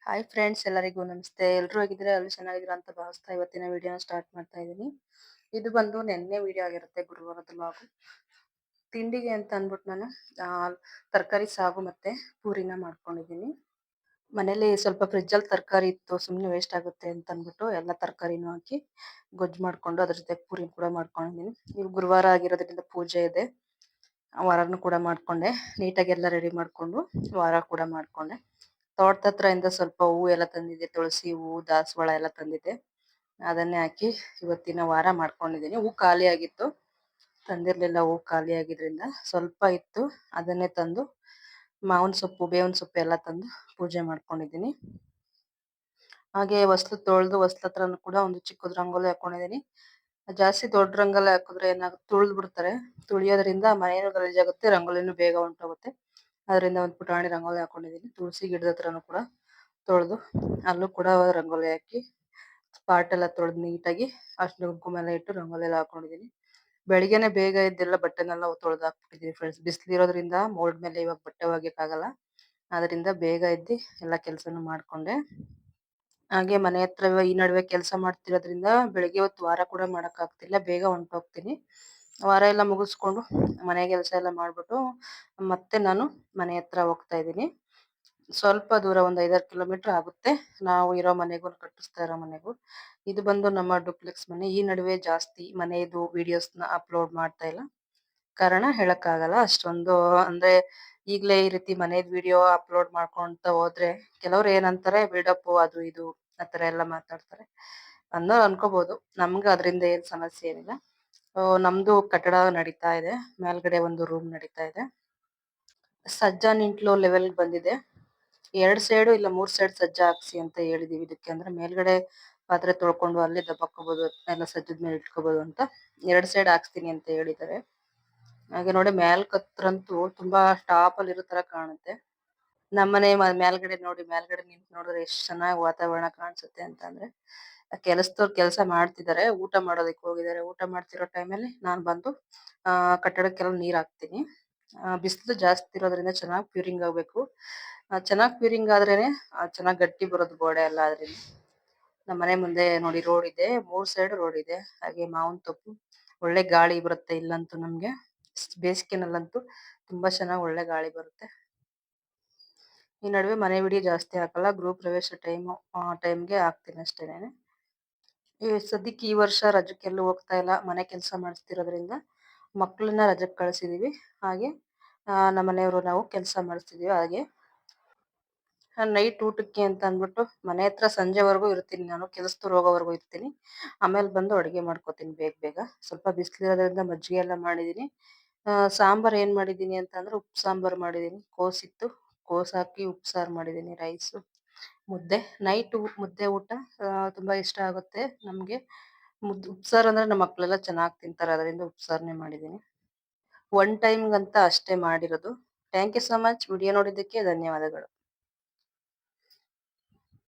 Hi friends, ಎಲ್ಲರಿಗೂ ನಮಸ್ತೆ. ಎಲ್ಲರೂ ಹೇಗಿದ್ರೆ ಎಲ್ಲರೂ ಚೆನ್ನಾಗಿದ್ದೀರಾ ಅಂತ ಭಾವಿಸ್ತಾ ಇವತ್ತಿನ ವಿಡಿಯೋನ ಸ್ಟಾರ್ಟ್ ಮಾಡ್ತಾ ಇದ್ದೀನಿ. ಇದು ಬಂದು ನೆನ್ನೆ ವಿಡಿಯೋ ಆಗಿರುತ್ತೆ, ಗುರುವಾರದ ವ್ಲಾಗು. ತಿಂಡಿಗೆ ಅಂತ ಅಂದ್ಬಿಟ್ಟು ನಾನು ತರಕಾರಿ ಸಾಗು ಮತ್ತೆ ಪೂರಿನ ಮಾಡ್ಕೊಂಡಿದ್ದೀನಿ. ಮನೇಲಿ ಸ್ವಲ್ಪ ಫ್ರಿಜ್ಜಲ್ಲಿ ತರಕಾರಿ ಇತ್ತು, ಸುಮ್ಮನೆ ವೇಸ್ಟ್ ಆಗುತ್ತೆ ಅಂತ ಅಂದ್ಬಿಟ್ಟು ಎಲ್ಲ ತರಕಾರಿನೂ ಹಾಕಿ ಗೊಜ್ಜು ಮಾಡ್ಕೊಂಡು ಅದ್ರ ಜೊತೆ ಪೂರಿ ಕೂಡ ಮಾಡ್ಕೊಂಡಿದ್ದೀನಿ. ನೀವು ಗುರುವಾರ ಆಗಿರೋದ್ರಿಂದ ಪೂಜೆ ಇದೆ, ವಾರನೂ ಕೂಡ ಮಾಡ್ಕೊಂಡೆ. ನೀಟಾಗಿ ಎಲ್ಲ ರೆಡಿ ಮಾಡ್ಕೊಂಡು ವಾರ ಕೂಡ ಮಾಡ್ಕೊಂಡೆ. ತೋಟದ ಹತ್ರ ಇಂದ ಸ್ವಲ್ಪ ಹೂವು ಎಲ್ಲ ತಂದಿದ್ದೆ, ತುಳಸಿ ಹೂವು, ದಾಸವಾಳ ಎಲ್ಲ ತಂದಿದ್ದೆ. ಅದನ್ನೇ ಹಾಕಿ ಇವತ್ತಿನ ವಾರ ಮಾಡ್ಕೊಂಡಿದ್ದೀನಿ. ಹೂ ಖಾಲಿ ಆಗಿತ್ತು, ತಂದಿರ್ಲಿಲ್ಲ. ಹೂ ಖಾಲಿ ಆಗಿದ್ರಿಂದ ಸ್ವಲ್ಪ ಇತ್ತು, ಅದನ್ನೇ ತಂದು ಮಾವಿನ ಸೊಪ್ಪು, ಬೇವಿನ ಸೊಪ್ಪು ಎಲ್ಲ ತಂದು ಪೂಜೆ ಮಾಡ್ಕೊಂಡಿದ್ದೀನಿ. ಹಾಗೆ ಹೊಸ್ಲು ತೊಳೆದು ಹೊಸ್ಲ ಹತ್ರನೂ ಕೂಡ ಒಂದು ಚಿಕ್ಕದ್ ರಂಗೋಲಿ ಹಾಕೊಂಡಿದ್ದೀನಿ. ಜಾಸ್ತಿ ದೊಡ್ಡ ರಂಗೋಲಿ ಹಾಕಿದ್ರೆ ಏನಾಗುತ್ತೆ, ತುಳಿದ್ ಬಿಡ್ತಾರೆ. ತುಳಿಯೋದ್ರಿಂದ ಮನೇನು ಗಲೀಜಾಗುತ್ತೆ, ರಂಗೋಲಿನೂ ಬೇಗ ಹೊಂಟೋಗುತ್ತೆ. ಅದರಿಂದ ಒಂದು ಪುಟಾಣಿ ರಂಗೋಲಿ ಹಾಕೊಂಡಿದ್ದೀನಿ. ತುಳಸಿ ಗಿಡದ ಹತ್ರನೂ ಕೂಡ ತೊಳೆದು ಅಲ್ಲೂ ಕೂಡ ರಂಗೋಲಿ ಹಾಕಿ ಸ್ಪಾಟ್ ಎಲ್ಲ ತೊಳೆದು ನೀಟಾಗಿ ಅಷ್ಟು ಕುಂಕುಮ ಎಲ್ಲ ಇಟ್ಟು ರಂಗೋಲಿ ಎಲ್ಲ ಹಾಕೊಂಡಿದ್ದೀನಿ. ಬೆಳಿಗ್ಗೆನೆ ಬೇಗ ಎದ್ದೆಲ್ಲ ಬಟ್ಟೆನೆಲ್ಲ ತೊಳೆದು ಹಾಕ್ಬಿಟ್ಟಿದ್ದೀನಿ ಫ್ರೆಂಡ್ಸ್. ಬಿಸಿಲಿರೋದ್ರಿಂದ ಮೋಲ್ಡ್ ಮೇಲೆ ಇವಾಗ ಬಟ್ಟೆ ಒಗ್ಯಕ್ಕಾಗಲ್ಲ. ಅದರಿಂದ ಬೇಗ ಎದ್ದು ಎಲ್ಲ ಕೆಲಸನೂ ಮಾಡ್ಕೊಂಡೆ. ಹಾಗೆ ಮನೆ ಹತ್ರ ಈ ನಡುವೆ ಕೆಲಸ ಮಾಡ್ತಿರೋದ್ರಿಂದ ಬೆಳಿಗ್ಗೆ ಹೊತ್ತು ವಾರ ಕೂಡ ಮಾಡೋಕ್ಕಾಗ್ತಿಲ್ಲ, ಬೇಗ ಹೊಂಟೋಗ್ತೀನಿ. ವಾರ ಎಲ್ಲ ಮುಗಿಸ್ಕೊಂಡು ಮನೆ ಕೆಲಸ ಎಲ್ಲ ಮಾಡ್ಬಿಟ್ಟು ಮತ್ತೆ ನಾನು ಮನೆ ಹತ್ರ ಹೋಗ್ತಾ ಇದ್ದೀನಿ. ಸ್ವಲ್ಪ ದೂರ, ಒಂದು 5-6 ಕಿಲೋಮೀಟರ್ ಆಗುತ್ತೆ ನಾವು ಇರೋ ಮನೆಗೂ, ಕಟ್ಟಿಸ್ತಾ ಇರೋ ಮನೆಗೂ. ಇದು ಬಂದು ನಮ್ಮ ಡೂಪ್ಲೆಕ್ಸ್ ಮನೆ. ಈ ನಡುವೆ ಜಾಸ್ತಿ ಮನೆಯದು ವಿಡಿಯೋಸ್ನ ಅಪ್ಲೋಡ್ ಮಾಡ್ತಾ ಇಲ್ಲ, ಕಾರಣ ಹೇಳಕ್ಕಾಗಲ್ಲ. ಅಷ್ಟೊಂದು ಅಂದ್ರೆ ಈಗ್ಲೇ ಈ ರೀತಿ ಮನೆಯದ್ ವಿಡಿಯೋ ಅಪ್ಲೋಡ್ ಮಾಡ್ಕೊಂತ ಹೋದ್ರೆ ಕೆಲವ್ರು ಏನಂತಾರೆ, ಬಿಲ್ಡಪ್ ಅದು ಇದು ಆತರ ಎಲ್ಲ ಮಾತಾಡ್ತಾರೆ ಅನ್ಕೋಬಹುದು. ನಮ್ಗೆ ಅದರಿಂದ ಏನ್ ಸಮಸ್ಯೆ ಏನಿಲ್ಲ. ನಮ್ದು ಕಟ್ಟಡ ನಡೀತಾ ಇದೆ, ಮೇಲ್ಗಡೆ ಒಂದು ರೂಮ್ ನಡೀತಾ ಇದೆ. ಸಜ್ಜಾ ನಿಂಟ್ಲು ಲೆವೆಲ್ ಬಂದಿದೆ. 2 ಸೈಡು ಇಲ್ಲ 3 ಸೈಡ್ ಸಜ್ಜಾ ಹಾಕ್ಸಿ ಅಂತ ಹೇಳಿದೀವಿ. ಇದಕ್ಕೆ ಅಂದ್ರೆ ಮೇಲ್ಗಡೆ ಪಾತ್ರೆ ತೊಳ್ಕೊಂಡು ಅಲ್ಲೇ ದಬ್ಬಾಕೋಬಹುದು, ಎಲ್ಲ ಸಜ್ಜದ ಮೇಲೆ ಇಟ್ಕೋಬಹುದು ಅಂತ 2 ಸೈಡ್ ಹಾಕ್ಸ್ತೀನಿ ಅಂತ ಹೇಳಿದ್ದಾರೆ. ಹಾಗೆ ನೋಡಿ, ಮೇಲ್ಕತ್ರಂತೂ ತುಂಬಾ ಟಾಪ್ ಅಲ್ಲಿ ಇರೋ ತರ ಕಾಣುತ್ತೆ. ನಮ್ಮನೆ ಮೇಲ್ಗಡೆ ನೋಡಿ, ಮೇಲ್ಗಡೆ ನಿಂತು ನೋಡಿದ್ರೆ ಎಷ್ಟು ಚೆನ್ನಾಗಿ ವಾತಾವರಣ ಕಾಣಿಸುತ್ತೆ ಅಂತ ಅಂದ್ರೆ. ಕೆಲಸದವ್ರು ಕೆಲಸ ಮಾಡ್ತಿದ್ದಾರೆ, ಊಟ ಮಾಡೋದಕ್ಕೆ ಹೋಗಿದ್ದಾರೆ. ಊಟ ಮಾಡ್ತಿರೋ ಟೈಮಲ್ಲಿ ನಾನು ಬಂದು ಕಟ್ಟಡಕ್ಕೆಲ್ಲ ನೀರ್ ಹಾಕ್ತೀನಿ. ಬಿಸಿಲು ಜಾಸ್ತಿ ಇರೋದ್ರಿಂದ ಚೆನ್ನಾಗಿ ಪ್ಯೂರಿಂಗ್ ಆಗ್ಬೇಕು. ಚೆನ್ನಾಗಿ ಪ್ಯೂರಿಂಗ್ ಆದ್ರೇನೆ ಚೆನ್ನಾಗಿ ಗಟ್ಟಿ ಬರೋದು ಗೋಡೆ ಎಲ್ಲ. ಆದ್ರಿಂದ ನಮ್ಮ ಮನೆ ಮುಂದೆ ನೋಡಿ ರೋಡ್ ಇದೆ, 3 ಸೈಡ್ ರೋಡ್ ಇದೆ. ಹಾಗೆ ಮಾವಿನ ತೋಪು, ಒಳ್ಳೆ ಗಾಳಿ ಬರುತ್ತೆ ಇಲ್ಲಂತೂ. ನಮ್ಗೆ ಬೇಸಿಗೆನಲ್ಲಂತೂ ತುಂಬಾ ಚೆನ್ನಾಗಿ ಒಳ್ಳೆ ಗಾಳಿ ಬರುತ್ತೆ. ಈ ನಡುವೆ ಮನೆ ವಿಡಿಯೋ ಜಾಸ್ತಿ ಹಾಕಲ್ಲ, ಗೃಹ ಪ್ರವೇಶ ಟೈಮ್ಗೆ ಹಾಕ್ತೀನಿ ಅಷ್ಟೇನೆ. ಸದ್ಯಕ್ಕೆ ಈ ವರ್ಷ ರಜಕ್ಕೆಲ್ಲೂ ಹೋಗ್ತಾ ಇಲ್ಲ, ಮನೆ ಕೆಲಸ ಮಾಡಿಸ್ತಿರೋದ್ರಿಂದ ಮಕ್ಕಳನ್ನ ರಜಕ್ಕೆ ಕಳಿಸಿದೀವಿ. ಹಾಗೆ ನಮ್ಮ ಮನೆಯವರು ನಾವು ಕೆಲಸ ಮಾಡಿಸ್ತಿದೀವಿ. ಹಾಗೆ ನೈಟ್ ಊಟಕ್ಕೆ ಅಂತ ಅಂದ್ಬಿಟ್ಟು ಮನೆ ಹತ್ರ ಸಂಜೆವರೆಗೂ ಇರ್ತೀನಿ, ನಾನು ಕೆಲಸದವ್ರು ಹೋಗೋವರೆಗೂ ಇರ್ತೀನಿ. ಆಮೇಲೆ ಬಂದು ಅಡುಗೆ ಮಾಡ್ಕೋತೀನಿ ಬೇಗ ಬೇಗ. ಸ್ವಲ್ಪ ಬಿಸಿಲಿರೋದ್ರಿಂದ ಮಜ್ಜಿಗೆ ಎಲ್ಲ ಮಾಡಿದೀನಿ. ಸಾಂಬಾರ್ ಏನ್ ಮಾಡಿದೀನಿ ಅಂತ ಅಂದ್ರೆ ಉಪ್ಪು ಸಾಂಬಾರ್ ಮಾಡಿದೀನಿ. ಕೋಸಿತ್ತು, ಕೋಸ್ ಹಾಕಿ ಉಪ್ಪು ಸಾರು ಮಾಡಿದೀನಿ. ರೈಸು, ಮುದ್ದೆ. ನೈಟ್ ಮುದ್ದೆ ಊಟ ತುಂಬಾ ಇಷ್ಟ ಆಗುತ್ತೆ ನಮ್ಗೆ. ಉಪ್ಸಾರು ಅಂದ್ರೆ ನಮ್ಮ ಮಕ್ಳೆಲ್ಲ ಚೆನ್ನಾಗಿ ತಿಂತಾರೆ, ಅದರಿಂದ ಉಪ್ಸಾರನೆ ಮಾಡಿದೀನಿ. ಒನ್ ಟೈಮ್ಗಂತ ಅಷ್ಟೇ ಮಾಡಿರೋದು. Thank you so much. Video ನೋಡಿದ್ದಕ್ಕೆ ಧನ್ಯವಾದಗಳು.